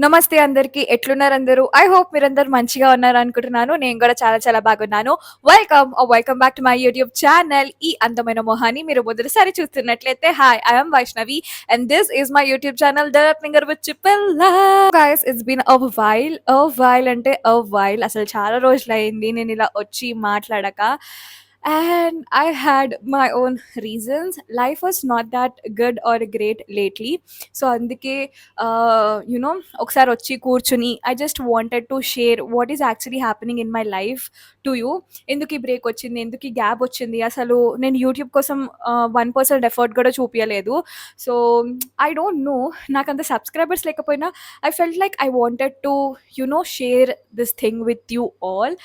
నమస్తే అందరికి. ఎట్లున్నారందరూ? I hope మీరందరూ మంచిగా ఉన్నారనుకుంటున్నాను. నేను గూడా చాలా చాలా బాగున్నాను. Welcome back to my YouTube channel. ఈ అందమైన మొహాన్ని మీరు మొదటిసారి చూస్తున్నట్లయితే hi, I am Vaishnavi and this is my YouTube channel the finger with చిపెల్లా. గైస్ ఇట్స్ బీన్ వైల్ అంటే వైల్ అసలు చాలా రోజులయింది నేనిలా వచ్చి మాట్లాడక. And I had my own reasons. Life was not that good or great lately. So అందుకే you know ఒకసారి వచ్చి కూర్చుని I just wanted to share what is actually happening in my life to you. ఎందుకు ఈ బ్రేక్ వచ్చింది, ఎందుకు ఈ gap వచ్చింది, అసలు నేను యూట్యూబ్ కోసం 1% ఎఫర్ట్ కూడా చూపించలేదు. సో ఐ డోంట్ నో, నాకు అంత సబ్స్క్రైబర్స్ లేకపోయినా I felt like I wanted to share this thing with you all.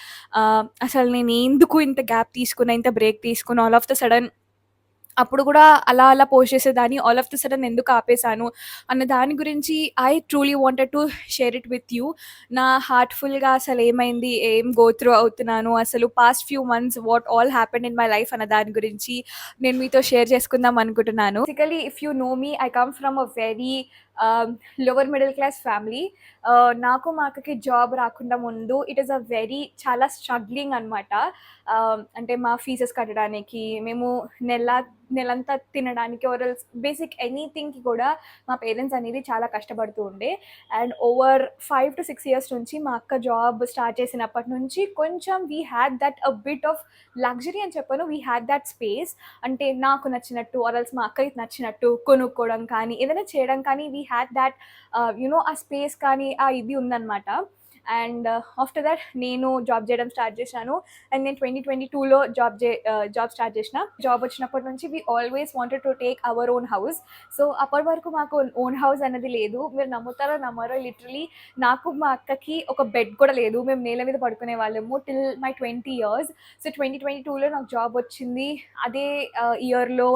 అసలు నేను ఎందుకు ఇంత గ్యాప్ తీసుకున్నా, ఇంత బ్రేక్ తీసుకున్నా, ఆల్ ఆఫ్ ద సడన్ అప్పుడు కూడా అలా అలా పోస్ట్ చేసేదాన్ని, ఆల్ ఆఫ్ ద సడన్ ఎందుకు ఆపేశాను అన్న దాని గురించి I truly wanted to share it with you. నా హార్ట్ఫుల్గా అసలు ఏమైంది, ఏం గో త్రూ అవుతున్నాను, అసలు past few months what all happened in my life అన్న దాని గురించి నేను మీతో షేర్ చేసుకుందాం అనుకుంటున్నాను. Basically if you know me, I come from a very lower middle class family. నాకు మా అక్కకి జాబ్ రాకుండా ముందు ఇట్ ఈస్ అ వెరీ చాలా స్ట్రగ్లింగ్ అనమాట. అంటే మా ఫీజెస్ కట్టడానికి, మేము నెలంతా తినడానికి, ఆర్ఎల్స్ బేసిక్ ఎనీథింగ్కి కూడా మా పేరెంట్స్ అనేది చాలా కష్టపడుతూ ఉండే. అండ్ ఓవర్ 5 to 6 years నుంచి మా అక్క జాబ్ స్టార్ట్ చేసినప్పటి నుంచి కొంచెం we had that a bit of luxury అని చెప్పను, వీ హ్యాడ్ దట్ స్పేస్. అంటే నాకు నచ్చినట్టు ఆర్ఎల్స్ మా అక్కకి నచ్చినట్టు కొనుక్కోవడం కానీ, ఏదైనా చేయడం కానీ, వీ హ్యాడ్ దట్ ఆ స్పేస్ కానీ ఆ ఇది ఉందన్నమాట. అండ్ ఆఫ్టర్ దట్ నేను జాబ్ చేయడం స్టార్ట్ చేశాను. అండ్ నేను 2022లో జాబ్ స్టార్ట్ చేసిన. జాబ్ వచ్చినప్పటి నుంచి we always wanted to take our own house. So అప్పటి వరకు మాకు ఓన్ హౌస్ అనేది లేదు. మీరు నమ్ముతారో నమ్మరో, లిటరలీ నాకు మా అక్కకి ఒక బెడ్ కూడా లేదు. మేము నేల మీద పడుకునే వాళ్ళము టిల్ మై 20 years. సో 2022లో నాకు జాబ్ వచ్చింది. అదే ఇయర్లో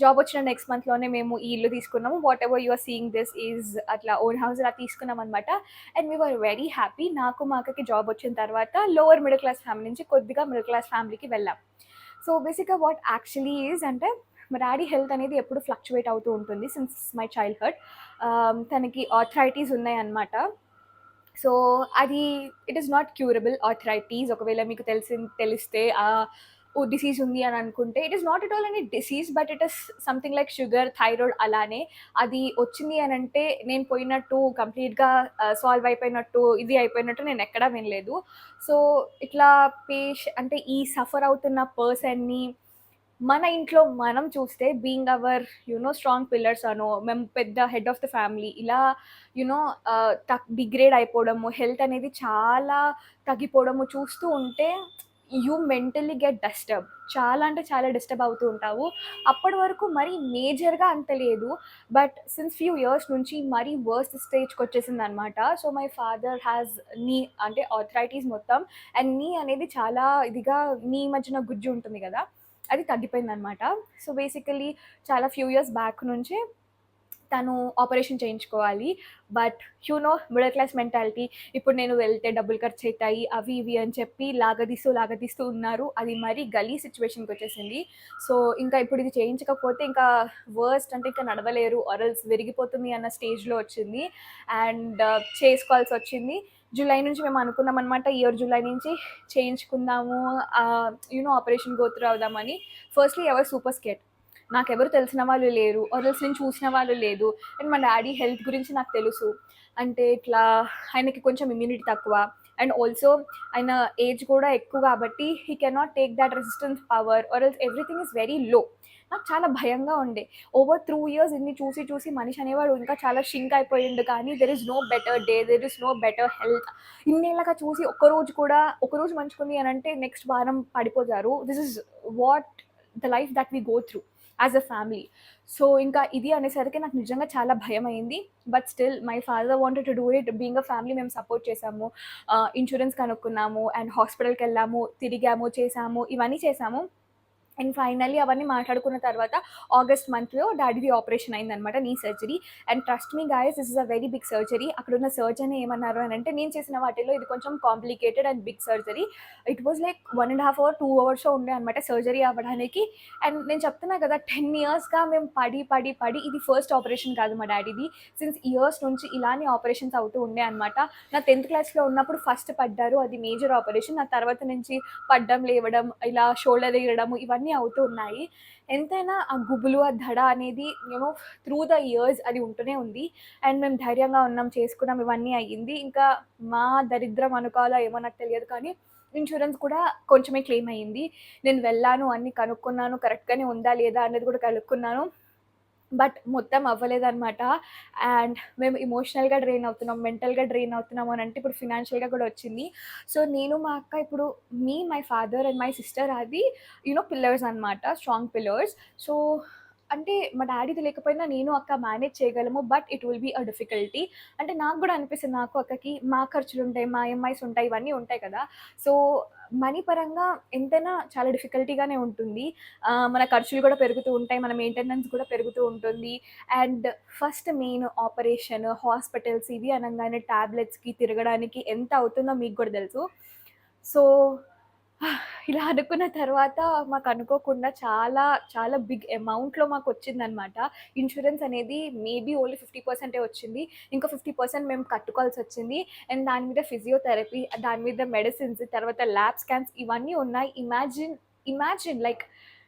జాబ్ వచ్చిన నెక్స్ట్ మంత్లోనే మేము ఈ ఇల్లు తీసుకున్నాము. Whatever you are seeing this is అట్లా ఓన్ హౌస్ అలా తీసుకున్నాం అనమాట. And we were very happy. నాకు మా అక్కకి జాబ్ వచ్చిన తర్వాత లోవర్ మిడిల్ క్లాస్ ఫ్యామిలీ నుంచి కొద్దిగా మిడిల్ క్లాస్ ఫ్యామిలీకి వెళ్ళాం. సో బేసిక్గా వాట్ యాక్చువల్లీ ఈజ్ అంటే, మా డాడీ హెల్త్ అనేది ఎప్పుడు ఫ్లక్చువేట్ అవుతూ ఉంటుంది సిన్స్ మై చైల్డ్హుడ్. తనకి ఆర్థరైటీస్ ఉన్నాయన్నమాట. సో అది it is not curable arthritis. ఒకవేళ మీకు తెలిస్తే డిసీజ్ ఉంది అని అనుకుంటే, it is not at all any disease, but it is something like sugar, thyroid అలానే. అది వచ్చింది అని అంటే నేను పోయినట్టు కంప్లీట్గా సాల్వ్ అయిపోయినట్టు, ఇది అయిపోయినట్టు నేను ఎక్కడా వినలేదు. సో ఇట్లా అంటే ఈ సఫర్ అవుతున్న పర్సన్ని మన ఇంట్లో మనం చూస్తే, బీయింగ్ అవర్ స్ట్రాంగ్ పిల్లర్స్ అనో, మేము పెద్ద హెడ్ ఆఫ్ ద ఫ్యామిలీ ఇలా యునో డిగ్రేడ్ అయిపోవడము, హెల్త్ అనేది చాలా తగ్గిపోవడము చూస్తూ ఉంటే యూ మెంటలీ గెట్ డిస్టర్బ్. చాలా అంటే చాలా డిస్టర్బ్ అవుతూ ఉంటావు. అప్పటి వరకు మరీ మేజర్గా అంత లేదు, బట్ సిన్స్ ఫ్యూ ఇయర్స్ నుంచి మరీ వర్స్ట్ స్టేజ్కి వచ్చేసింది అనమాట. సో మై ఫాదర్ హ్యాస్ నీ అంటే ఆర్థరైటీస్ మొత్తం. అండ్ నీ అనేది చాలా ఇదిగా, నీ మధ్యన గుజ్జు ఉంటుంది కదా, అది తగ్గిపోయిందనమాట. సో బేసికలీ చాలా ఫ్యూ ఇయర్స్ బ్యాక్ నుంచి తను ఆపరేషన్ చేయించుకోవాలి. But middle class mentality. ఇప్పుడు నేను వెళ్తే డబ్బులు ఖర్చు అవుతాయి, అవి ఇవి అని చెప్పి లాగదీస్తూ ఉన్నారు. అది మరీ గలీ సిచ్యువేషన్కి వచ్చేసింది. సో ఇంకా ఇప్పుడు ఇది చేయించకపోతే ఇంకా వర్స్ట్ అంటే ఇంకా నడవలేరు, ఆర్ఎల్స్ విరిగిపోతుంది అన్న స్టేజ్లో వచ్చింది. అండ్ చేసుకోవాల్సి వచ్చింది. జూలై నుంచి మేము అనుకున్నాం అనమాట, ఇయర్ జూలై నుంచి చేయించుకుందాము, ఆపరేషన్ గోత్రు అవుదామని. ఫస్ట్లీ ఎవరు సూపర్ స్కేట్, నాకెవరు తెలిసిన వాళ్ళు లేరు, ఆర్ఎల్స్ నేను చూసిన వాళ్ళు లేదు. అండ్ మా డాడీ హెల్త్ గురించి నాకు తెలుసు. అంటే ఇట్లా ఆయనకి కొంచెం ఇమ్యూనిటీ తక్కువ, అండ్ ఆల్సో ఆయన ఏజ్ కూడా ఎక్కువ కాబట్టి he cannot take that resistance power, ఆర్ఎల్స్ ఎవ్రీథింగ్ ఈజ్ వెరీ లో. నాకు చాలా భయంగా ఉండే. ఓవర్ 2 years ఇన్ని చూసి మనిషి అనేవాడు ఇంకా చాలా షింక్ అయిపోయిండు, కానీ there is no better day, there is no better health. ఇన్నేళ్ళగా చూసి ఒకరోజు మంచుకుంది అని అంటే నెక్స్ట్ వారం పడిపోతారు. This is what the life that we go through as a family. So ఇంకా ఇది అనేసరికి నాకు నిజంగా చాలా భయం అయింది. But still my father wanted to do it. Being a family మేము సపోర్ట్ చేసాము, ఇన్సూరెన్స్ కనుక్కున్నాము, అండ్ హాస్పిటల్కి వెళ్ళాము, తిరిగాము, చేసాము, ఇవన్నీ చేసాము. అండ్ ఫైనల్లీ అవన్నీ మాట్లాడుకున్న తర్వాత ఆగస్ట్ మంత్‌లో డాడీది ఆపరేషన్ అయిందనమాట. Knee surgery. And trust me guys, this is a very big surgery. అక్కడున్న సర్జన్ ఏమన్నారు అనంటే, నేను చేసిన వాటిల్లో ఇది కొంచెం complicated and big surgery. It was like 1 ½ hour, 2 అవర్సో ఉండే అనమాట సర్జరీ అవ్వడానికి. అండ్ నేను చెప్తున్నా కదా, 10 ఇయర్స్‌గా మేము పడి ఇది ఫస్ట్ ఆపరేషన్ కాదు మా డాడీది. సిన్స్ ఇయర్స్ నుంచి ఇలానే ఆపరేషన్స్ అవుతూ ఉండే అనమాట. నా 10థ్ క్లాస్‌లో ఉన్నప్పుడు ఫస్ట్ పడ్డారు. అది మేజర్ ఆపరేషన్. ఆ తర్వాత నుంచి పడ్డం, లేవడం, ఇలా షోల్డర్ ఎగరడము ఇవన్నీ అవుతూ ఉన్నాయి. ఎంతైనా ఆ గుబులు, ఆ దడ అనేది త్రూ ద ఇయర్స్ అది ఉంటూనే ఉంది. అండ్ మేము ధైర్యంగా ఉన్నాం, చేసుకున్నాం, ఇవన్నీ అయ్యింది. ఇంకా మా దరిద్రం అనుకోవాలో ఏమో నాకు తెలియదు కానీ ఇన్సూరెన్స్ కూడా కొంచెమే క్లెయిమ్ అయ్యింది. నేను వెళ్ళాను, అన్నీ కనుక్కున్నాను, కరెక్ట్‌గానే ఉందా లేదా అనేది కూడా కనుక్కున్నాను. బట్ మొత్తం అవ్వలేదనమాట. అండ్ మేము ఎమోషనల్‌గా డ్రైన్ అవుతున్నాం, మెంటల్‌గా డ్రైన్ అవుతున్నాం అనంటే ఇప్పుడు ఫినాన్షియల్‌గా కూడా వచ్చింది. సో, నేను మా అక్క ఇప్పుడు my father and my sister అది పిల్లర్స్ అనమాట. Strong pillars. సో, అంటే మా డ్యాడీది లేకపోయినా నేను, అక్క మేనేజ్ చేయగలము. But it will be a difficulty. అంటే నాకు గూడా అనిపిస్తుంది, నాకు, అక్కకి మా ఖర్చులుంటాయి, మా ఈఎంఐస్ ఉంటాయి, ఇవన్నీ ఉంటాయి కదా! సో, మనీ పరంగా ఎంతైనా చాలా డిఫికల్టీగానే ఉంటుంది. మన ఖర్చులు కూడా పెరుగుతూ ఉంటాయి. మన మెయింటెనెన్స్ కూడా పెరుగుతూ ఉంటుంది. And first main operation, hospitals ఇవి అనంగానే టాబ్లెట్స్‌కి, తిరగడానికి ఎంత అవుతుందో మీకు కూడా తెలుసు. సో, ఇలా అనుకున్న తర్వాత మాకనుకోకుండా చాలా, చాలా బిగ్ అమౌంట్‌లో మాకొచ్చిందనమాట. ఇన్స్యూరెన్స్ అనేది మేబీ ఓన్లీ 50% వచ్చింది. ఇంకో 50% మేము కట్టుకోవాల్సొచ్చింది. అండ్ దాని మీద ఫిజియోథెరపీ, దాని మీద మెడిసిన్స్, తర్వాత ల్యాబ్ స్కాన్స్ ఇవన్నీ ఉన్నాయి. ఇమాజిన్ లైక్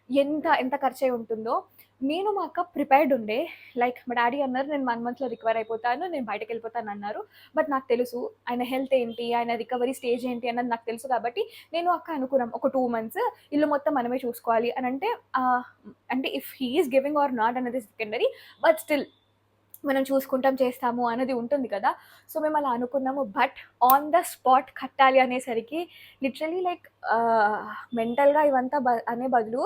ఎంత ఎంత ఖర్చయి ఉంటుందో. నేను మా అక్క ప్రిపేర్డ్ ఉండే. లైక్ మా డ్యాడీ అన్నారు, "నేను 1 మంత్‌లో రికవర్ అయిపోతాను. నేను బయటకెళ్ళిపోతానన్నారు." బట్ నాకు తెలుసు ఆయన హెల్త్ ఏంటి, ఆయన రికవరీ స్టేజ్ ఏంటి అన్నది నాకు తెలుసు కాబట్టి నేను, అక్క అనుకున్నాం ఒక 2 మంత్స్ ఇల్లు మొత్తం మనమే చూసుకోవాలి అనంటే అంటే if he is giving or not అన్నది సెకండరీ. బట్ స్టిల్ మనం చూసుకుంటాం, చేస్తాము అన్నది ఉంటుంది కదా! సో, మేమలా అనుకున్నాము. బట్ ఆన్ ద స్పాట్ కట్టాలి అనేసరికి లిటరల్లీ లైక్ మెంటల్‌గా ఇవంతా అనే బదులు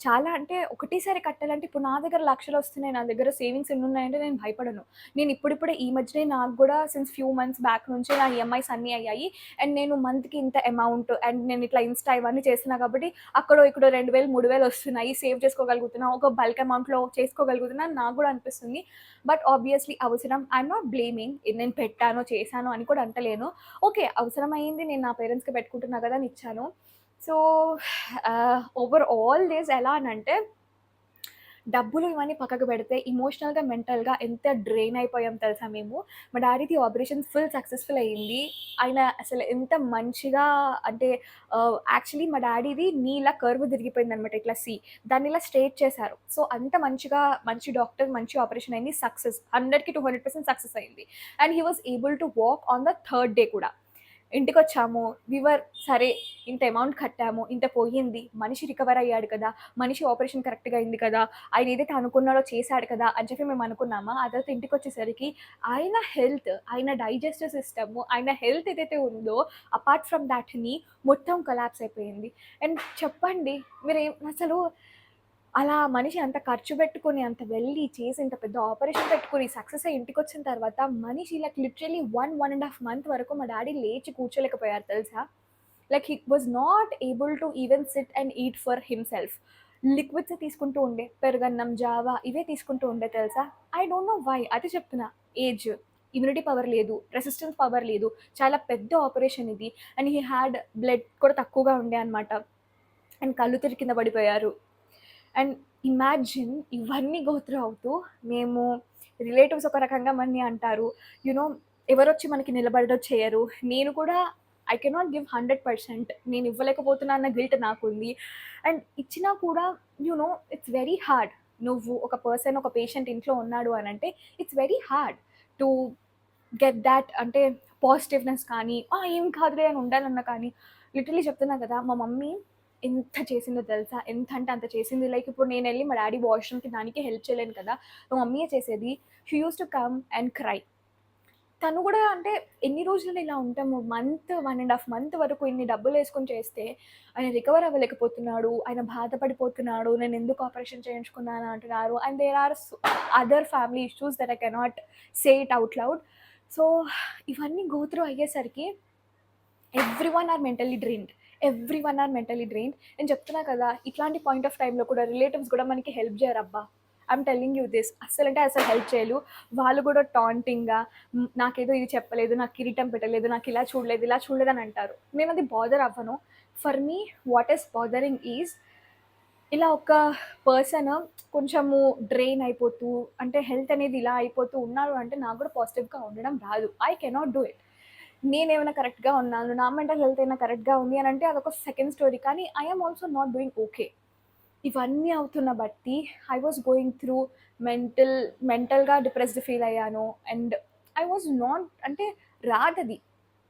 చాలా అంటే ఒకటేసారి కట్టాలంటే ఇప్పుడు నా దగ్గర లక్షలొస్తున్నాయి. నా దగ్గర సేవింగ్స్ ఎన్నున్నాయంటే నేను భయపడను. నేను ఇప్పుడిప్పుడే ఈ మధ్యనే నాకు గూడా సిన్స్ ఫ్యూ మంత్స్ బ్యాక్ నుంచే నా ఈఎంఐస్ అన్నీ అయ్యాయి. అండ్ నేను మంత్‌కి ఇంత అమౌంట్ అండ్ నేను ఇట్లా ఇన్‌స్టా ఇవన్నీ చేస్తున్నా కాబట్టి అక్కడో ఇక్కడో 2000, 3000 వస్తున్నాయి. సేవ్ చేసుకోగలుగుతున్నా. ఒక బల్క్ అమౌంట్‌లో చేసుకోగలుగుతున్నా అని నాకు గూడా అనిపిస్తుంది. బట్ ఆబ్వియస్లీ అవసరం, ఐఎమ్ నాట్ బ్లేమింగ్. నేను పెట్టాను, చేశాను అని కూడా అంటలేను. ఓకే. అవసరమయింది, నేను నా పేరెంట్స్‌కి పెట్టుకుంటున్నా కదా అని ఇచ్చాను. సో, ఓవర్ ఆల్ దిస్ ఎలా అనంటే డబ్బులు ఇవన్నీ పక్కకు పెడితే ఎమోషనల్‌గా, మెంటల్‌గా ఎంత డ్రైన్ అయిపోయాం తెలుసా మేము. మా డ్యాడీది ఆపరేషన్ ఫుల్ సక్సెస్‌ఫుల్ అయింది. ఆయన అసలు ఎంత మంచిగా అంటే యాక్చువల్లీ మా డ్యాడీది నీ ఇలా కర్వ్ తిరిగిపోయిందనమాట, ఇట్లా దాన్ని ఇలా స్ట్రెయిట్ చేశారు. సో, అంత మంచిగా మంచి డాక్టర్, మంచి ఆపరేషన్ అయింది. సక్సెస్ 100కి 200% సక్సెస్ అయింది. And he was able to walk on the third day కూడా. ఇంటికొచ్చాము. సరే, ఇంత అమౌంట్ కట్టాము. ఇంత పోయింది. మనిషి రికవర్ అయ్యాడు కదా! మనిషి ఆపరేషన్ కరెక్ట్‌గా అయింది కదా! ఆయన ఏదైతే అనుకున్నాడో చేశాడు కదా! అని చెప్పి మేము అనుకున్నామా, ఆ తర్వాత ఇంటికొచ్చేసరికి ఆయన హెల్త్, ఆయన డైజెస్టివ్ సిస్టమ్, ఆయన హెల్త్ ఏదైతే ఉందో అపార్ట్ ఫ్రమ్ థాట్‌ని మొత్తం కొలాప్స్ అయిపోయింది. అండ్ చెప్పండి, అసలు అలా మనిషి అంత ఖర్చు పెట్టుకొని, అంత వెళ్ళి చేసి, ఇంత పెద్ద ఆపరేషన్ పెట్టుకొని సక్సెస్ అయ్యి ఇంటికొచ్చిన తర్వాత మనిషి లైక్ లిటరల్లీ 1 ½ మంత్ వరకు మా డ్యాడీ లేచి కూర్చోలేకపోయారు తెలుసా? Like he was not able to even sit and eat for himself. లిక్విడ్సే తీసుకుంటూ ఉండే. పెరుగన్నం, జావా ఇవే తీసుకుంటూ ఉండే తెలుసా? I don't know why. అదే చెప్తున్నా. ఏజ్, ఇమ్యూనిటీ పవర్ లేదు, రెసిస్టెన్స్ పవర్ లేదు. చాలా పెద్ద ఆపరేషన్ ఇది. అండ్ హి హాడ్ బ్లడ్ కూడా తక్కువగా ఉండే అనమాట. అండ్ కళ్ళు తిరిగి కింద పడిపోయారు. అండ్ ఇమాజిన్ ఇవన్నీ గో త్రూ అవుతూ మేము రిలేటివ్స్ ఒక రకంగా మనని అంటారు. యూ నో ఎవరొచ్చి మనకి నిలబడడం చేయరు. నేను కూడా ఐ కెనాట్ గివ్ 100%. నేను ఇవ్వలేకపోతున్నా అన్న గిల్ట్ నాకుంది. అండ్ ఇచ్చినా కూడా ఇట్స్ వెరీ హార్డ్. నువ్వు ఒక పర్సన్, ఒక పేషెంట్ ఇంట్లో ఉన్నాడు అనంటే it's very hard to get that అంటే పాజిటివ్‌నెస్ కానీ, ఏం కాదులే అని ఉండాలన్నా కానీ, లిటరల్లీ చెప్తున్నా కదా! మా మమ్మీ ఎంత చేసిందో తెలుసా? ఎంత అంటే అంత చేసింది. లైక్ ఇప్పుడు నేనెళ్ళి మా డ్యాడీ వాష్‌రూమ్‌కి దానికి హెల్ప్ చేయలేను కదా! మా మమ్మీయే చేసేది. She used to come and cry. తను గూడా అంటే ఎన్ని రోజులని ఇలా ఉంటాము. 1 ½ మంత్ వరకు ఇన్ని డబ్బులేసుకొని చేస్తే, ఆయన రికవర్ అవ్వలేకపోతున్నాడు. ఆయన బాధపడిపోతున్నాడు. నేనెందుకు ఆపరేషన్ చేయించుకున్నాను అంటున్నారు. And there are other family issues that I cannot say it out loud. So, ఇవన్నీ గో త్రూ అయ్యేసరికి everyone are mentally drained. Everyone are mentally drained. నేను చెప్తున్నా కదా, ఇట్లాంటి పాయింట్ ఆఫ్ టైంలో కూడా రిలేటివ్స్ కూడా మనకి హెల్ప్ చేయరబ్బా. I'm telling you this. అస్సలంటే అసలు హెల్ప్ చేయరు. వాళ్ళు కూడా టాంటింగ్‌గా నాకేదో ఇది చెప్పలేదు, నాకు కిరీటం పెట్టలేదు, నాకు ఇలా చూడలేదు, ఇలా చూడలేదు అని అంటారు. నేను అది బాదర్ అవ్వను. For me what is bothering is ఇలా ఒక పర్సన్ కొంచెము డ్రెయిన్ అయిపోతూ, అంటే హెల్త్ అనేది ఇలా అయిపోతూ ఉన్నారు అంటే నాకు కూడా పాజిటివ్‌గా ఉండడం రాదు. I cannot do it. నేనేమైనా కరెక్ట్‌గా ఉన్నాను, నా మెంటల్ హెల్త్ అయినా కరెక్ట్‌గా ఉంది అని అంటే అదొక సెకండ్ స్టోరీ. కానీ I am also not doing okay. ఇవన్నీ అవుతున్న బట్టి ఐ వాస్ గోయింగ్ త్రూ మెంటల్‌గా డిప్రెస్డ్ ఫీల్ అయ్యాను. అండ్ ఐ వాస్ నాట్ అంటే రాదది.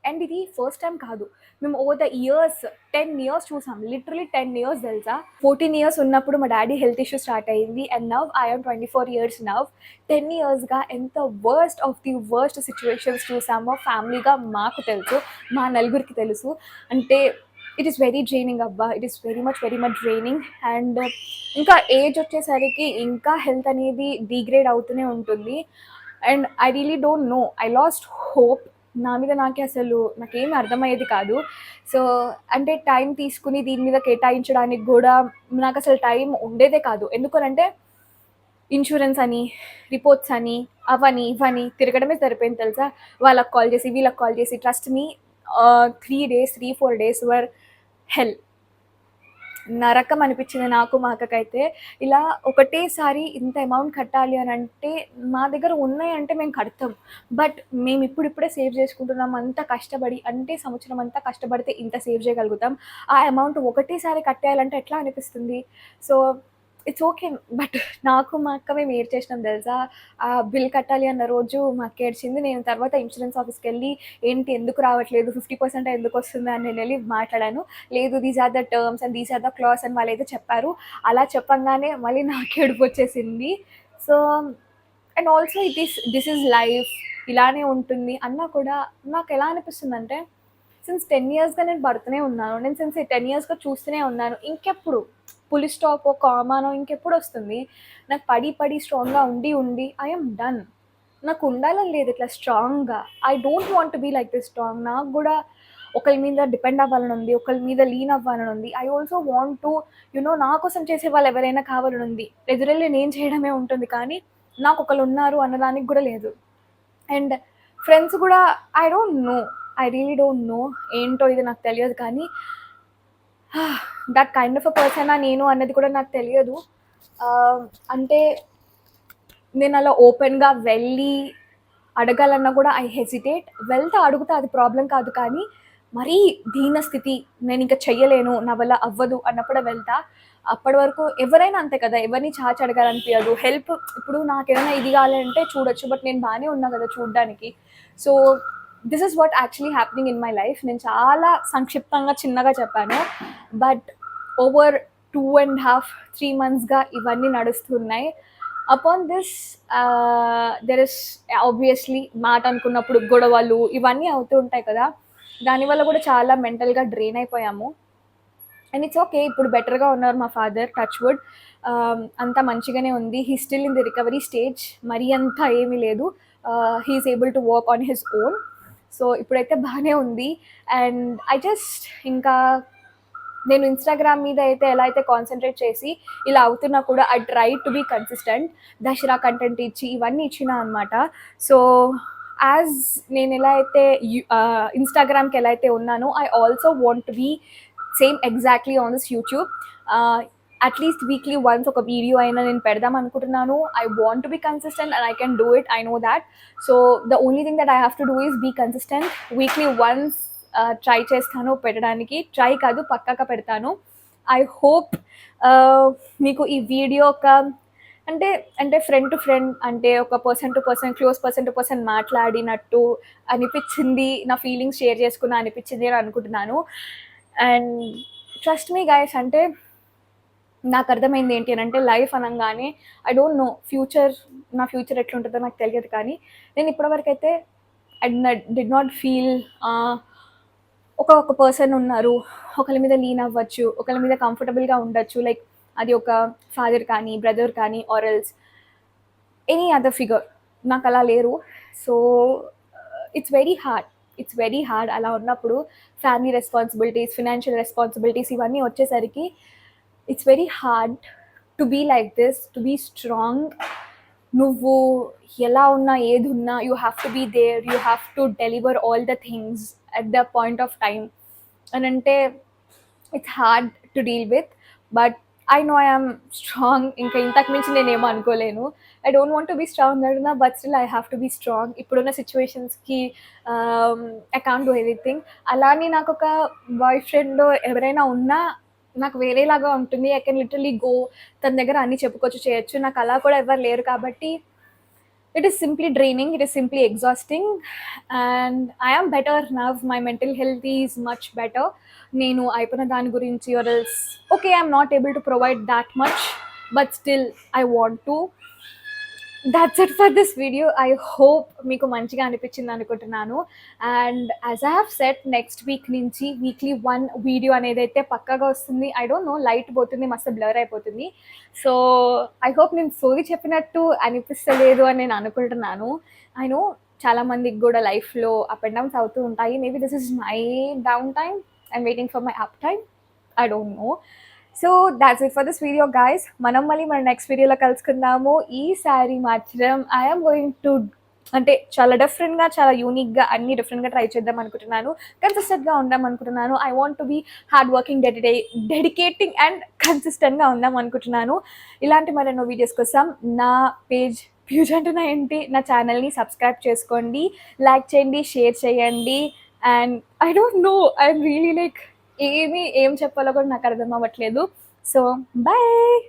అండ్ ఇది ఫస్ట్ టైం కాదు. మేము ఓవర్ ద ఇయర్స్ 10 ఇయర్స్ చూసాం. లిటరల్లీ 10 ఇయర్స్ తెలుసా? 14 ఇయర్స్ ఉన్నప్పుడు మా డ్యాడీ హెల్త్ ఇష్యూ స్టార్ట్ అయింది. And now I am 24 years now. 10 ఇయర్స్‌గా ఎంత worst of the worst situations చూసామో ఫ్యామిలీగా మాకు తెలుసు. మా నలుగురికి తెలుసు. అంటే ఇట్ ఈస్ వెరీ డ్రైనింగ్ అబ్బా. It is very much draining. And ఇంకా ఏజ్ వచ్చేసరికి ఇంకా హెల్త్ అనేది డీగ్రేడ్ అవుతూనే ఉంటుంది. And I really don't know. I last hope. నా మీద నాకే అసలు నాకేమి అర్థమయ్యేది కాదు. సో అంటే టైం తీసుకుని దీని మీద కేటాయించడానికి కూడా నాకు అసలు టైం ఉండేదే కాదు. ఎందుకనంటే ఇన్సూరెన్స్ అని, రిపోర్ట్స్ అని, అవని ఇవని తిరగడమే సరిపోయింది తెలుసా. వాళ్ళకి కాల్ చేసి వీళ్ళకి కాల్ చేసి ట్రస్ట్ మీ 3-4 డేస్ వర్ హెల్. నరకం అనిపించింది నాకు మా అక్కకైతే. ఇలా ఒకటేసారి ఇంత అమౌంట్ కట్టాలి అని అంటే మా దగ్గర ఉన్నాయంటే మేము కడతాం. బట్ మేము ఇప్పుడిప్పుడే సేవ్ చేసుకుంటున్నాం అంత కష్టపడి. అంటే సంవత్సరం అంతా కష్టపడితే ఇంత సేవ్ చేయగలుగుతాం. ఆ అమౌంట్ ఒకటేసారి కట్టేయాలంటే ఎట్లా అనిపిస్తుంది. So it's okay. బట్ నాకు మా అక్క మేము ఏడ్చేసినాం తెలుసా. ఆ బిల్ కట్టాలి అన్న రోజు మా అక్క ఏడ్చింది. నేను తర్వాత ఇన్సూరెన్స్ ఆఫీస్కి వెళ్ళి ఏంటి ఎందుకు రావట్లేదు, 50% ఎందుకు వస్తుంది అని నేను వెళ్ళి మాట్లాడాను. లేదు, these are the terms and these are the clause అని వాళ్ళైతే చెప్పారు. అలా చెప్పంగానే మళ్ళీ నాకు ఏడుపు వచ్చేసింది. So and also this is life, ఇలానే ఉంటుంది అన్నా కూడా నాకు ఎలా అనిపిస్తుందంటే సిన్స్ 10 ఇయర్స్‌గా నేను పడుతూనే ఉన్నాను. నేను సిన్స్ 10 ఇయర్స్‌గా చూస్తూనే ఉన్నాను. ఇంకెప్పుడు ఫుల్ స్టాపో, కామానో ఇంకెప్పుడొస్తుంది? నాకు పడి స్ట్రాంగ్‌గా ఉండి ఐ యామ్ డన్. నాకు ఉండాలని లేదు ఇట్లా స్ట్రాంగ్‌గా. I don't want to be like this strong. నాకు గూడా ఒకళ్ళ మీద డిపెండ్ అవ్వాలని ఉంది. ఒకళ్ళ మీద లీన్ అవ్వాలని ఉంది. ఐ ఆల్సో వాంట్ టు నా కోసం చేసేవాళ్ళు ఎవరైనా కావాలని ఉంది. ఎదురెళ్ళి నేను చేయడమే ఉంటుంది కానీ నాకు ఒకళ్ళు ఉన్నారు అన్నదానికి గూడా లేదు. అండ్ ఫ్రెండ్స్ కూడా I don't no. I really don't know. ఏంటో ఇది నాకు తెలియదు కానీ దట్ కైండ్ ఆఫ్ అ పర్సనా నేను అన్నది కూడా నాకు తెలియదు. అంటే నేను అలా ఓపెన్‌గా వెళ్ళి అడగాలన్నా కూడా ఐ హెసిటేట్. వెళ్తా అడుగుతా, అది ప్రాబ్లమ్ కాదు. కానీ మరీ దీనస్థితి, నేనింక చెయ్యలేను, నా వల్ల అవ్వదు అన్నప్పుడే వెళ్తా. అప్పటి వరకు ఎవరైనా అంతే కదా! ఎవరిని చాచి అడగాలనిపియదు. హెల్ప్ ఇప్పుడు నాకేదైనా ఇది కావాలంటే చూడొచ్చు. బట్ నేను బానే ఉన్నా కదా చూడ్డానికి. So this is what actually happening in my life. నేను చాలా సంక్షిప్తంగా చిన్నగా చెప్పాను. బట్ ఓవర్ 2.5, 3 మంత్స్‌గా ఇవన్నీ నడుస్తున్నాయి. Upon this there is obviously మాట అనుకున్నప్పుడు గొడవలు ఇవన్నీ అవుతూ ఉంటాయి కదా. దానివల్ల కూడా చాలా మెంటల్‌గా డ్రెయిన్ అయిపోయాము. And it's okay. ఇప్పుడు బెటర్‌గా ఉన్నారు మా ఫాదర్, టచ్ వుడ్. అంతా మంచిగానే ఉంది. He still in the recovery stage. మరీ అంత ఏమీ లేదు. He is able to work on his own. So ఇప్పుడైతే బాగానే ఉంది. అండ్ ఐ జస్ట్ ఇంకా నేను ఇన్‌స్టాగ్రామ్ మీద అయితే ఎలా అయితే కాన్సంట్రేట్ చేసి ఇలా అవుతున్నా కూడా I try to be consistent. Dussehra content ఇచ్చి ఇవన్నీ ఇచ్చినా అనమాట. సో యాజ్ నేను ఎలా అయితే ఇన్‌స్టాగ్రామ్‌కి ఎలా అయితే ఉన్నానో I also want to be same exactly on this YouTube. At least weekly once ఒక వీడియో అయినా నేను పెడదాం అనుకుంటున్నాను. I want to be consistent and I can do it. I know that. So the only thing that I have to do is be consistent. Weekly once try చేస్తాను పెట్టడానికి. Try కాదు, పక్కాగా పెడతాను. ఐ హోప్ మీకు ఈ video ఒక అంటే అంటే ఫ్రెండ్ టు ఫ్రెండ్, అంటే ఒక person to person, close person to person మాట్లాడినట్టు అనిపించింది. నా ఫీలింగ్స్ షేర్ చేసుకున్నా అనిపించింది అని అనుకుంటున్నాను. అండ్ ట్రస్ట్ మీ గైస్, అంటే నాకు అర్థమైంది ఏంటి అని అంటే లైఫ్ అనగానే ఐ డోంట్ నో నా ఫ్యూచర్ ఎట్లుంటుందో నాకు తెలియదు. కానీ నేను ఇప్పటివరకు అయితే ఐ డిడ్ నాట్ ఫీల్ ఒక పర్సన్ ఉన్నారు, ఒకళ్ళ మీద లీన్ అవ్వచ్చు, ఒకళ్ళ మీద కంఫర్టబుల్గా ఉండొచ్చు. లైక్ అది ఒక ఫాదర్ కానీ, బ్రదర్ కానీ, or else any other figure. నాకు అలా లేరు. So it's very hard. It's very hard. అలా ఉన్నప్పుడు ఫ్యామిలీ రెస్పాన్సిబిలిటీస్, ఫినాన్షియల్ రెస్పాన్సిబిలిటీస్ ఇవన్నీ వచ్చేసరికి it's very hard to be like this, to be strong. నువ్వు ఎలా ఉన్నా ఏది ఉన్నా you have to be there, you have to deliver all the things at the point of time అని అంటే it's hard to deal with. But I know I'm strong. ఇంకా ఇంతకు మించి నేనేమో అనుకోలేను. I don't want to be strong అడుగునా, but still I have to be strong. ఇప్పుడున్న సిచ్యువేషన్స్కి ఐ కాంట్ డూ ఎనీథింగ్. అలానే నాకు ఒక బాయ్ ఫ్రెండ్ ఎవరైనా ఉన్నా నాకు వేరేలాగా ఉంటుంది. ఐ కెన్ లిటరలీ గో తన దగ్గర అన్నీ చెప్పుకోవచ్చు, చేయొచ్చు. నాకు అలా కూడా ఎవరు లేరు కాబట్టి it is simply draining, it is simply exhausting, and I am better now. My mental health is much better. నేను అయిపోయిన దాని గురించి or else okay, I'm not able to provide that much, but still I want to. That's it for this video. I hope మీకు మంచిగా అనిపించింది అనుకుంటున్నాను. And as I have set next week నుంచి weekly 1 video అనేది అయితే పక్కాగా వస్తుంది. I don't no, light పోతుంది, మస్తు బ్లర్ అయిపోతుంది. సో ఐ హోప్ నేను సోది చెప్పినట్టు అనిపిస్తలేదు అని నేను అనుకుంటున్నాను. ఐ నో చాలామందికి కూడా లైఫ్లో అప్ అండ్ డౌన్స్ అవుతూ ఉంటాయి. Maybe this is my down time, I'm waiting for my up time, I don't no. So that's it for this video guys. మనం మళ్ళీ మన నెక్స్ట్ వీడియోలో కలుసుకుందాము. ఈసారి మాత్రం ఐఎమ్ గోయింగ్ టు అంటే చాలా డిఫరెంట్గా, చాలా యూనిక్గా అన్ని డిఫరెంట్గా ట్రై చేద్దాం అనుకుంటున్నాను. కన్సిస్టెంట్గా ఉందాం అనుకుంటున్నాను. I want to be hard working, dedicating and కన్సిస్టెంట్గా ఉందాం అనుకుంటున్నాను. ఇలాంటి మరెన్నో వీడియోస్ కోసం నా పేజ్ అంటున్నా ఏంటి, నా ఛానల్ని సబ్స్క్రైబ్ చేసుకోండి, లైక్ చేయండి, షేర్ చేయండి. And I don't know, I'm really like ఏం చెప్పాలో కూడా నాకు అర్థం అవ్వట్లేదు. So bye.